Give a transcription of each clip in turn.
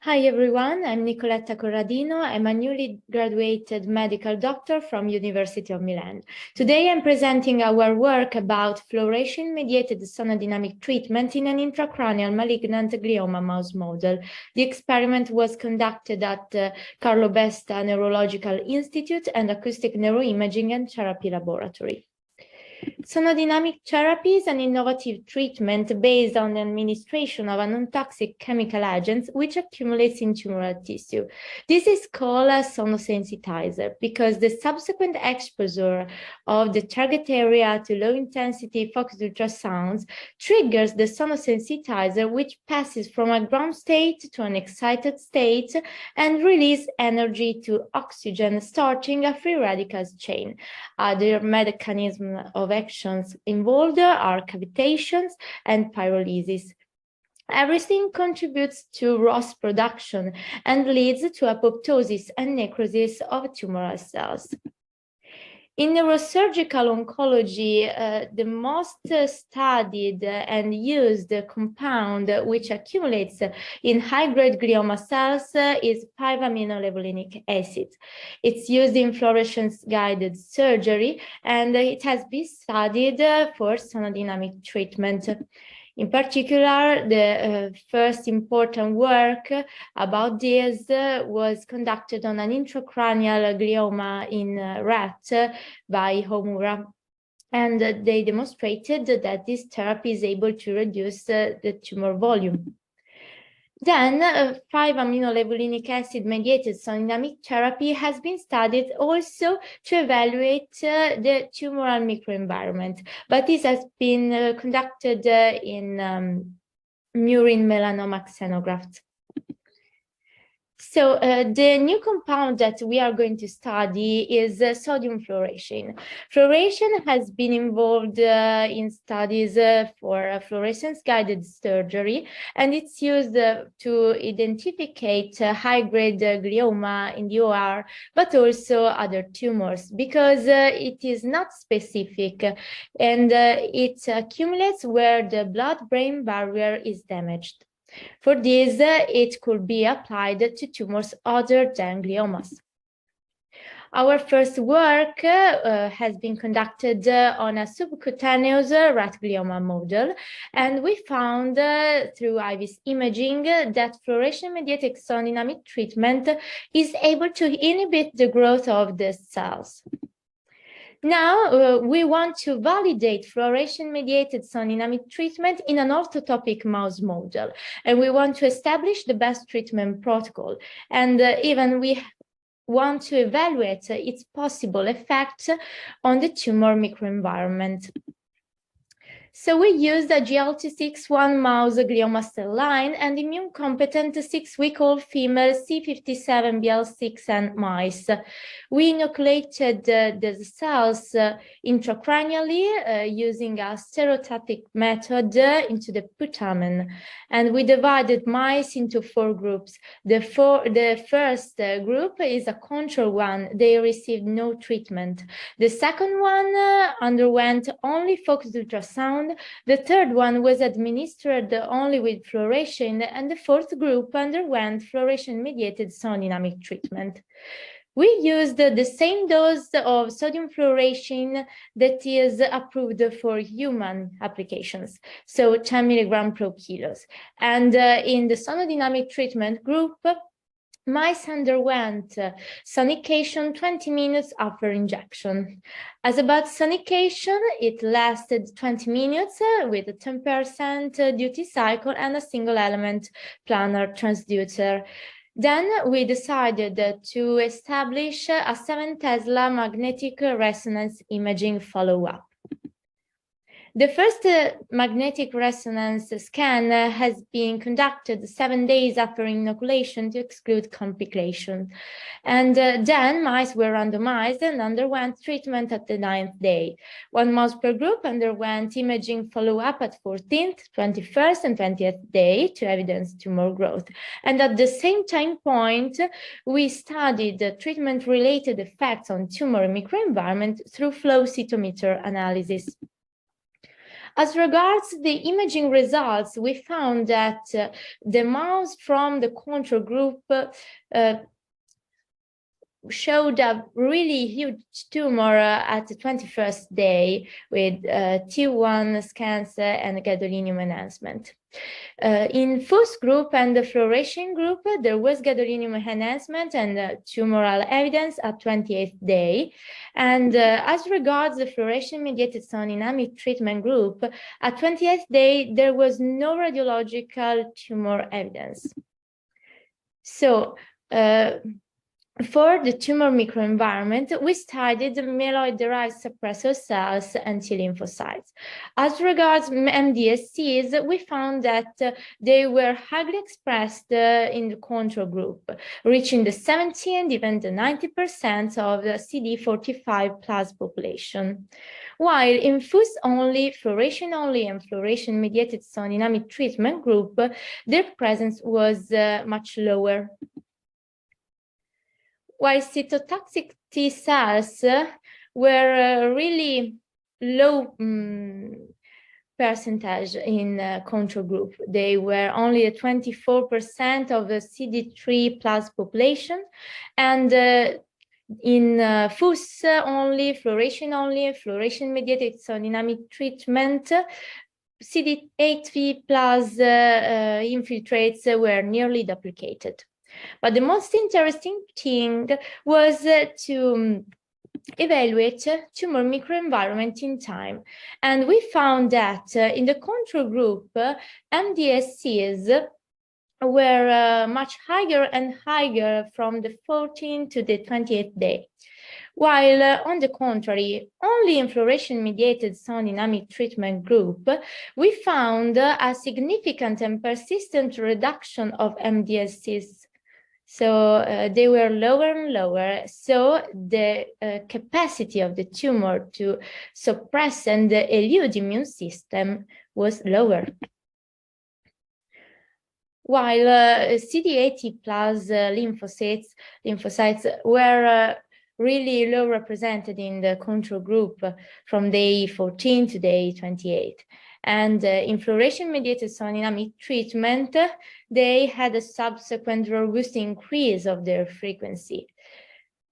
Hi everyone, I'm Nicoletta Corradino. I'm a newly graduated medical doctor from University of Milan. Today I'm presenting our work about fluorescein-mediated sonodynamic treatment in an intracranial malignant glioma mouse model. The experiment was conducted at Carlo Besta Neurological Institute and Acoustic Neuroimaging and Therapy Laboratory. Sonodynamic therapy is an innovative treatment based on the administration of a non-toxic chemical agent which accumulates in tumoral tissue. This is called a sonosensitizer because the subsequent exposure of the target area to low-intensity focused ultrasounds triggers the sonosensitizer, which passes from a ground state to an excited state and releases energy to oxygen, starting a free radicals chain. Other mechanisms of actions involved are cavitations and pyrolysis. Everything contributes to ROS production and leads to apoptosis and necrosis of tumoral cells. In neurosurgical oncology, the most studied and used compound which accumulates in high-grade glioma cells is 5-aminolevulinic acid. It's used in fluorescence-guided surgery, and it has been studied for sonodynamic treatment. In particular, the first important work about this was conducted on an intracranial glioma in rat by Homura. And they demonstrated that this therapy is able to reduce the tumor volume. Then 5-aminolevulinic acid mediated sonodynamic therapy has been studied also to evaluate the tumoral microenvironment, but this has been conducted in murine melanoma xenografts. So the new compound that we are going to study is sodium fluorescein. Fluorescein has been involved in studies for fluorescence-guided surgery, and it's used to identify high-grade glioma in the OR, but also other tumors, because it is not specific, and it accumulates where the blood-brain barrier is damaged. For this, it could be applied to tumors other than gliomas. Our first work has been conducted on a subcutaneous rat glioma model, and we found through IVIS imaging that fluorescein-mediated sonodynamic treatment is able to inhibit the growth of the cells. Now, we want to validate fluorescein-mediated sonodynamic treatment in an orthotopic mouse model, and we want to establish the best treatment protocol. And even we want to evaluate its possible effects on the tumor microenvironment. So we used a GLT6-1 mouse glioma cell line and immune-competent 6-week-old female C57BL6N mice. We inoculated the cells intracranially using a stereotactic method into the putamen, and we divided mice into 4 groups. The first group is a control one. They received no treatment. The second one underwent only focused ultrasound. The third one was administered only with fluorescein, and the fourth group underwent fluorescein-mediated sonodynamic treatment. We used the same dose of sodium fluorescein that is approved for human applications, so 10 milligrams per kilo. And in the sonodynamic treatment group, mice underwent sonication 20 minutes after injection. As about sonication, it lasted 20 minutes with a 10% duty cycle and a single element planar transducer. Then we decided to establish a 7 Tesla magnetic resonance imaging follow-up. The first magnetic resonance scan has been conducted 7 days after inoculation to exclude complications. And then mice were randomized and underwent treatment at the 9th day. 1 mouse per group underwent imaging follow-up at 14th, 21st, and 20th day to evidence tumor growth. And at the same time point, we studied the treatment-related effects on tumor microenvironment through flow cytometer analysis. As regards the imaging results, we found that the mouse from the control group showed a really huge tumor at the 21st day with T1 scans and gadolinium enhancement. In FUS group and the Fluorescein group, there was gadolinium enhancement and tumoral evidence at 28th day. And as regards the Fluorescein-Mediated Sonodynamic treatment group, at 28th day, there was no radiological tumor evidence. So, for the tumor microenvironment, we studied myeloid-derived suppressor cells and T lymphocytes. As regards MDSCs, we found that they were highly expressed in the control group, reaching the 70 and even the 90% of the CD45 plus population. While in FUS only, Fluorescein only, and Fluorescein-Mediated Sonodynamic treatment group, their presence was much lower. While cytotoxic T cells were really low percentage in control group. They were only 24% of the CD3 plus population, and in FUS only, Fluorescein-Mediated Sonodynamic treatment, CD8 plus infiltrates were nearly duplicated. But the most interesting thing was to evaluate tumor microenvironment in time. And we found that in the control group, MDSCs were much higher and higher from the 14th to the 28th day. While on the contrary, only in Fluorescein-Mediated Sonodynamic treatment group, we found a significant and persistent reduction of MDSCs. So they were lower and lower. So the capacity of the tumor to suppress and elude immune system was lower. While CD80 plus lymphocytes were really low represented in the control group from day 14 to day 28. And in Fluorescein-Mediated Sonodynamic treatment, they had a subsequent robust increase of their frequency.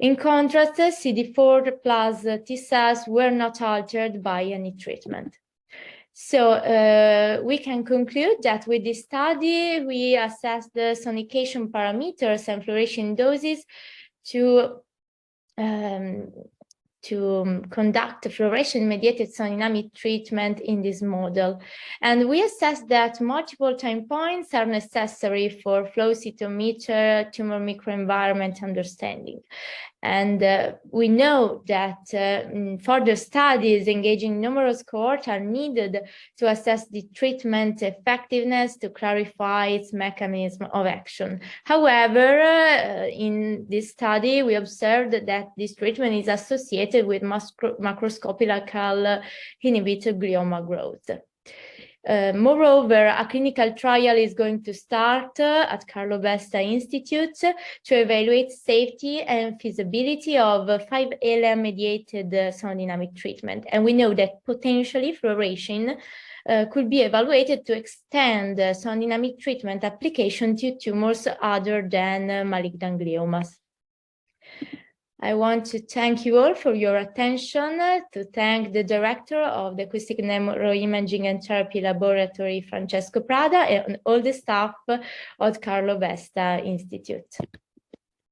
In contrast, CD4 plus T cells were not altered by any treatment. So we can conclude that with this study, we assessed the sonication parameters and fluorescein doses to conduct Fluorescein-Mediated Sonodynamic treatment in this model. And we assessed that multiple time points are necessary for flow cytometer tumor microenvironment understanding. And we know that further studies engaging numerous cohorts are needed to assess the treatment effectiveness to clarify its mechanism of action. However, in this study, we observed that this treatment is associated with macroscopical inhibitor glioma growth. Moreover, a clinical trial is going to start at Carlo Vesta Institute to evaluate safety and feasibility of 5-ALA-mediated sonodynamic treatment. And we know that potentially fluorescein could be evaluated to extend sonodynamic treatment application to tumors other than malignant gliomas. I want to thank you all for your attention, to thank the director of the Acoustic Neuroimaging and Therapy Laboratory, Francesco Prada, and all the staff of Carlo Vesta Institute.